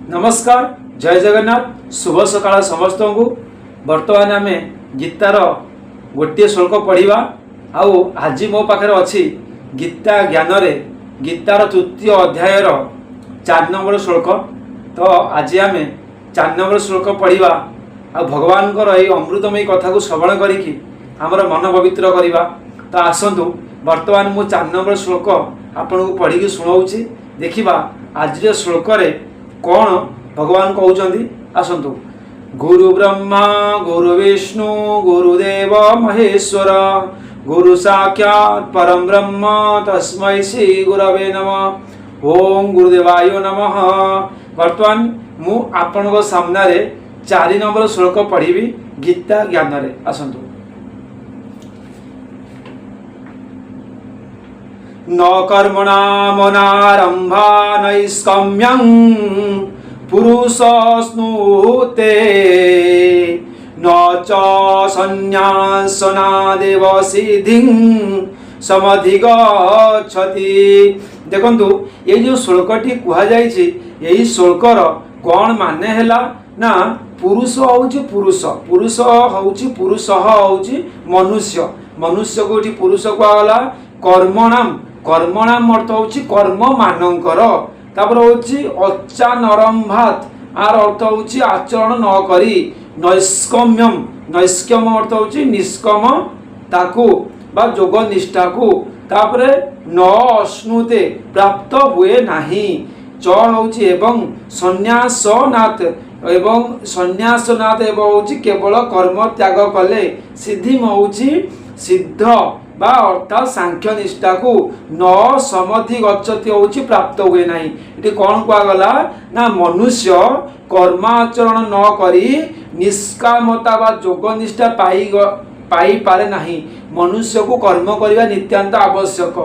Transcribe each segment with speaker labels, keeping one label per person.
Speaker 1: नमस्कार जय जगन्नाथ शुभ सकाळ समस्त को। बर्तमान आम गीतार गोटे श्लोक पढ़ा आउ आज मो पाखे अच्छी गीता ज्ञान रे गीतार तृतीय अध्यायर 4 नंबर श्लोक। तो आज आम 4 नंबर श्लोक पढ़ा आ भगवान ये अमृतमयी कथा को श्रवण करी आमर मन पवित्र करवा। तो आसतु बर्तमान मु 4 नंबर श्लोक आपन को पढ़ी शुणाऊँगी। देखा आज श्लोक रे कौन भगवान कहते आसतु। गुरु ब्रह्मा गुरु विष्णु गुरुदेव महेश्वर गुरु साक्षात् परम ब्रह्म तस्मै श्री गुरवे नमः। ओम गुरुदेवाय नमः। बर्तमान मु आपण को सामने 4 नंबर श्लोक पढ़ी गीता ज्ञान रे। आसतु। न कर्मणा मनारंभा नैष्कम्यं पुरुषस्नुते न च संन्यासनादेव सिद्धिं समधिगच्छति। देखंतु ये जो श्लोकटी कहा जायछि यही श्लोकर कौन माने हैला ना पुरुष होउछि पुरुष पुरुष होउछि पुरुष होउछि मनुष्य मनुष्य को पुरुष कहला। कर्मणाम कर्मणाम अर्थ होउछि कर्म मानकर। तापर होउछि अचानरंभात आर अर्थ होउछि आचरण न करी। नैष्कम्यम नैष्कम अर्थ होउछि निष्कम ताकू बा योग निष्ठा को। तापर न अश्नुते प्राप्त हुए नाही। च होउछि एवं संन्यासनाथ एवं संन्यासनाथ एवं होउछि केवल कर्म त्याग कले सिद्धि होउछि सिद्ध बा अर्थात सांख्य निष्ठा को न समधि गच्छति होउछि प्राप्त हुए नाही। इति कोन कुआ गला ना मनुष्य कर्माचरण न करी निष्कामता बा योग निष्ठा पाई पारे नाही। मनुष्य को कर्म करने नित्यांत आवश्यक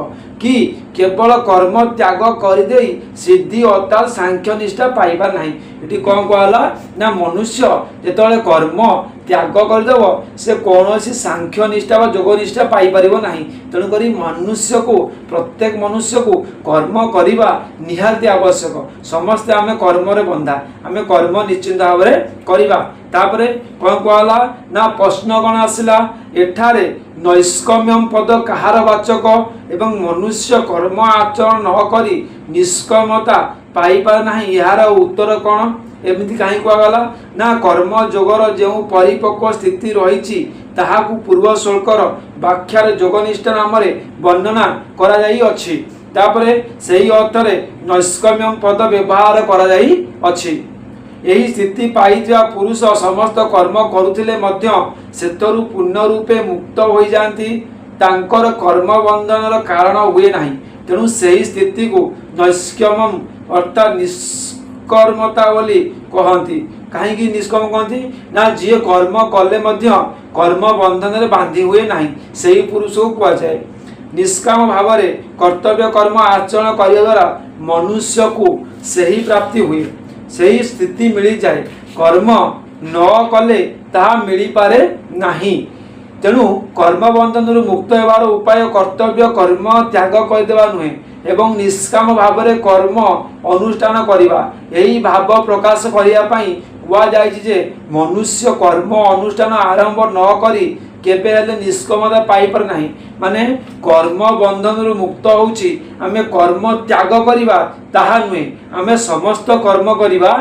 Speaker 1: कि केवल कर्म त्याग करदे सिद्धि अर्थात सांख्य निष्ठा पाइबा नाही। इति कौन कहला ना मनुष्य जेतले कर्म त्याग करदेव से कौन सांख्य निष्ठा व योग निष्ठा पाई परिबो नाही। तेणु करी मनुष्य को प्रत्येक मनुष्य को कर्म करवा निहाती आवश्यक। समस्ते आमे कर्म रे बंधा आमे कर्म निश्चिंत भाव रे करवा। तापरे कौन कहला ना प्रश्न कौन आसिला एठारे नैष्कम्यम पद कहार वाचक एवं मनुष्य कर्म आचरण न करी निष्कमता पाई पार नाही। यार उत्तर कौन एमती कहीं कहगला ना कर्म जोगर जो परिपक्व स्थिति रही ताहाकु पूर्व श्लोकर व्याख्यार योगनिष्ठा नाम वर्णना करा जाई अछि। तापरे सही अर्थ रे नैष्कम्यम पद व्यवहार करा जाई अछि। यही स्थिति पाइथिबा पुरुष समस्त कर्म करुथिले मध्य सेतरु पूर्ण रूपे मुक्त होई जांती। तांकर कर्म बंधनर कारण हुए नाही। तेणु सही स्थिति को नैष्कम्यम अर्थात निष्कर्मता बोली कहती। कहीं निष्कर्म कहती ना जी कर्म कले मध्य कर्म बंधन रे बांधी हुए नाही सही पुरुष को कहा जाए। निष्काम भाव में कर्तव्य कर्म आचरण करने द्वारा मनुष्य को सही प्राप्ति हुए सही स्थिति मिली जाए। कर्म न कले ताहा मिली पारे नाही। तेणु कर्म बंधन मुक्त होवार उपाय कर्तव्य कर्म त्याग करदेवा नुहे एवं निष्काम भाव में कर्म अनुष्ठान करवा। यही भाव प्रकाश करने कुआ जायछि जे मनुष्य कर्म अनुष्ठान आरंभ न करी केबे हेले निष्कमता पाई पर नाही। माने कर्म बंधन मुक्त होउछि आमे कर्म त्याग करवा ताहा नुहे आमे समस्त कर्म करवा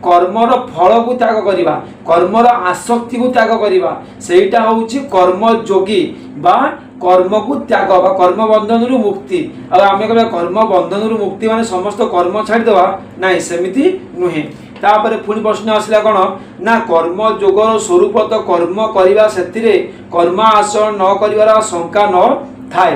Speaker 1: कर्मर फल को त्याग करवा कर्मर आसक्ति को त्याग करवा सेटा होउछि कर्म योगी बा कर्म को त्याग बा कर्म बंधन मुक्ति। आमे कहबा कर्म बंधन मुक्ति माने समस्त कर्म छाड़ी देवा नाही सेमिति नुहे। तापर पुणी प्रश्न आसला कौन ना कर्म योगर स्वरूप तो कर्म करवा से कर्म आचरण न कर शंका न थाए।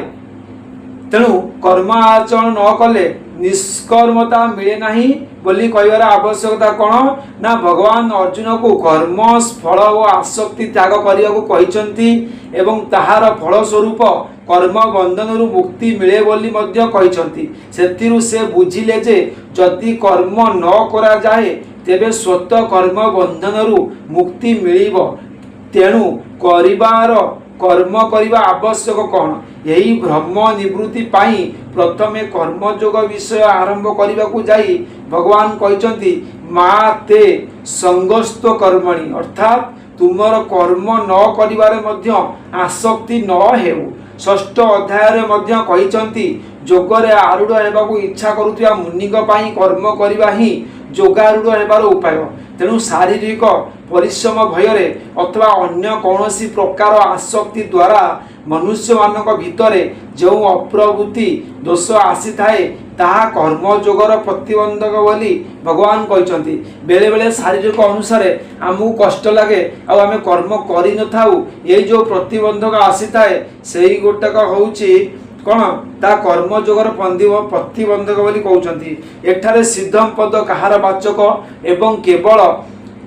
Speaker 1: तेणु कर्म आचरण न कले निष्कर्मता मिले नहीं बोली कहबार आवश्यकता कौन ना भगवान अर्जुन को कर्म फल और आसक्ति त्याग करने को कहते एवं ताहार फल स्वरूप कर्म बंधन मुक्ति मिले बोली मध्य कहते। सेतिरु से बुझिले जे जदि कर्म न करा जाए तेबे स्वतः कर्म बंधन मुक्ति मिलिब। तेणु करिबार कर्म करने आवश्यक कौन यही ब्रह्म निवृत्ति पाई प्रथमे कर्मयोग विषय आरंभ करने को जाई भगवान कहते मा ते संगस्त कर्मणि अर्थात तुमर कर्म न करिवारे मध्य आसक्ति न हेउ। षष्ठ अध्याय मध्य कहिसंती जोगरे आरूढ़ हेबाकू इच्छा करुथिबा मुनिक पई कर्म करिवा ही जोगारूढ़ हेबार उपाय। तेणु शारीरिक परिश्रम भୟରେ अथवा अन्य कौनसी प्रकार आसक्ति द्वारा मनुष्य मानक भितरे जो अप्रवृत्ति दोष आसी थाए ताहा कर्मयोगर प्रतिबंधक बोली भगवान कहते। बेले बेले शारीरिक अनुसार आमको कष्ट लगे आम कर्म कर नथाऊ ये जो प्रतिबंधक आसी थाए से गोटक होउची कौन ता कर्मयोगर प्रतिबंधक बोली कहते। एठारे सिद्धम पद कहार वाचक एवं केवल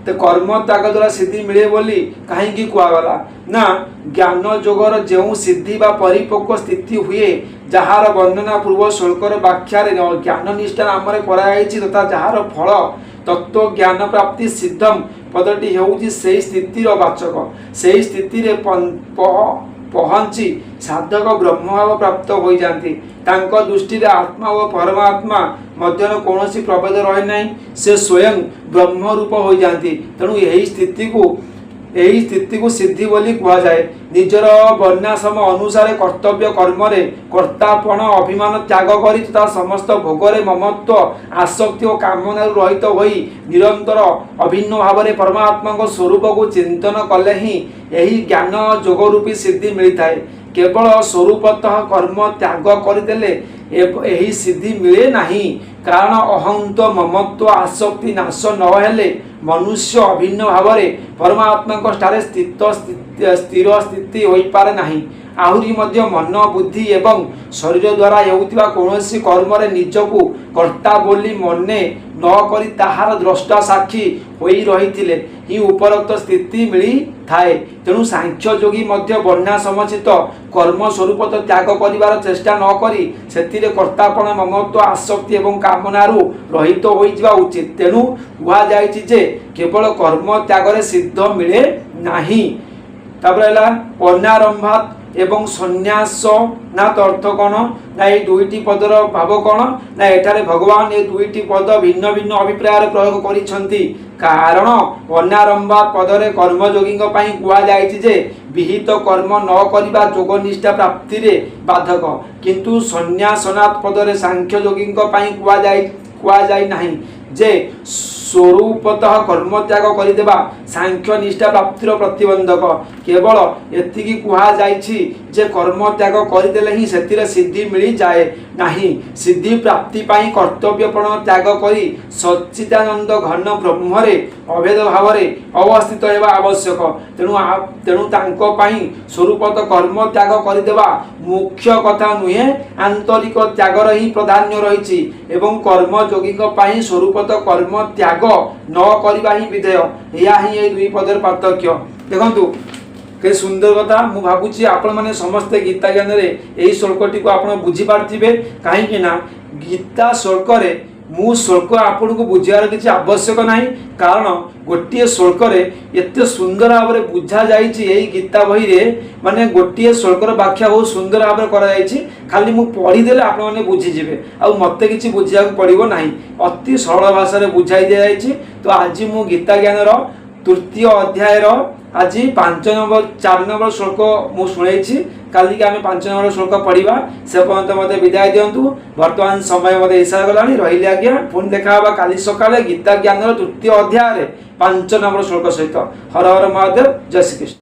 Speaker 1: तो कर्म त्याग द्वारा सिद्धि मिले बोली कहीं कहगला ना ज्ञान जोगर जो सिद्धि बा परिपक्व स्थिति हुए जार वर्णना पूर्व श्लोकर व्याख्या ज्ञान निष्ठा नाम तथा जार फल तत्व ज्ञान प्राप्ति सिद्धम पदटी होउची से स्थितिर वाचक। से स्थिति रे पहुँची साधक ब्रह्मभाव प्राप्त हो जाती। तांको दृष्टि रे आत्मा और परमात्मा मध्य कौन प्रभेद रहे नहीं से स्वयं ब्रह्म रूप हो जाती। तेणु यही स्थिति को सिद्धि बोली कहा जाए। निजर वर्णाश्रम अनुसार कर्तव्य कर्म रे कर्तापण अभिमान त्याग करी तथा समस्त भोगरे ममत्व आसक्ति और कामना रहित होई निरंतर अभिन्न भाव में परमात्मा स्वरूप को चिंतन कले ही यही ज्ञान जोग रूपी सिद्धि मिलता है। केवल स्वरूपतः कर्म त्याग करदेले यही सिद्धि मिले नहीं। कारण अहंत ममत्व आसक्ति नाश न हेले मनुष्य अभिन्न भाव में परमात्मा ठारे स्थिर स्थिति हो पारे नहीं। आहुरी मध्य मन बुद्धि एवं शरीर द्वारा हेउथिबा कौनसी कर्म रे निजकू कर्ता बोली मने न करी ताहार द्रष्टा साक्षी होई रहिथिले ही उपरोक्त स्थिति मिली थाए। तेणु सांख्य योगी मध्य वर्णा समचित कर्म स्वरूप त्याग करिवार चेष्टा न करी सेतिरे कर्तापण ममत्व आसक्ति एवं कामनारू रहित होई जिवा उचित। तेणु कुहा जायछि जे केवल कर्म त्याग रे सिद्ध मिले नाही। तापर हला अनारंभात एवं संन्यास ना तो अर्थ कौन ना ये दुईटी पदर भाव कौन ना एठारे भगवान ये दुईटी पद भिन्न भिन्न अभिप्राय प्रयोग करिसंती। कारण अनारंभात पदरे कर्मयोगी कहा जाए विहित कर्म न करिबा जोग निष्ठा प्राप्ति रे बाधक किंतु संन्यासनात् पदरे सांख्य योगी कहा जाए नहीं जे स्वरूपतः कर्म त्याग करदेवा सांख्य निष्ठा प्राप्तिर प्रतिबंधक। केवल एतिकी कहा जाइछि जे कर्म त्याग करदेले ही सेतिरे सिद्धि मिली जाए नहीं। सिद्धि प्राप्ति पाई कर्तव्यपण त्याग करी सच्चिदानंद घन ब्रह्मरे अभेद भाव में अवस्थित हेबा आवश्यक। तेणु तांको पाई स्वरूपत कर्म त्याग करदेवा मुख्य कथा नुहे आंतरिक त्यागर ही प्राधान्य रही एवं कर्मयोगी पाई स्वरूपत कर्म त्याग न करिबा ही विधेय। या ही ए दुई पदर पार्थक्य देखंतु के सुंदर कथा। मु भाबुची आपण माने समस्त गीता ज्ञान रे एई श्लोकटी को आपण बुझी पारथिबे काहे ना गीता श्लोक रे मु श्लोक आपण को बुझियार किछि आवश्यक नाही। कारण गोटे श्लोक रे एते सुंदर भाव में बुझा जाइछि एई गीता बही रे माने गोटे श्लोकर व्याख्या बहुत सुंदर भाव में करा जाइछि। खाली मु पढ़ी देले आपण माने बुझी जिवे आ मते किछि बुझिया पड़िबो नाही। अति सरल भाषा रे बुझाई दिया जाइछि। तो आज मु गीता ज्ञान रो तृतीय अध्याय रो आज 4 नंबर श्लोक मु सुनाई। काली के आम 5 नंबर श्लोक पढ़ा से पर्यंत मत विदाय दिंतु। बर्तमान समय मत इशारा गलानी रही आज्ञा। पुणी देखा काली सकाळे गीता ज्ञान तृतीय अध्याय 5 नंबर श्लोक सहित। हर हर महादेव। जय श्री कृष्ण।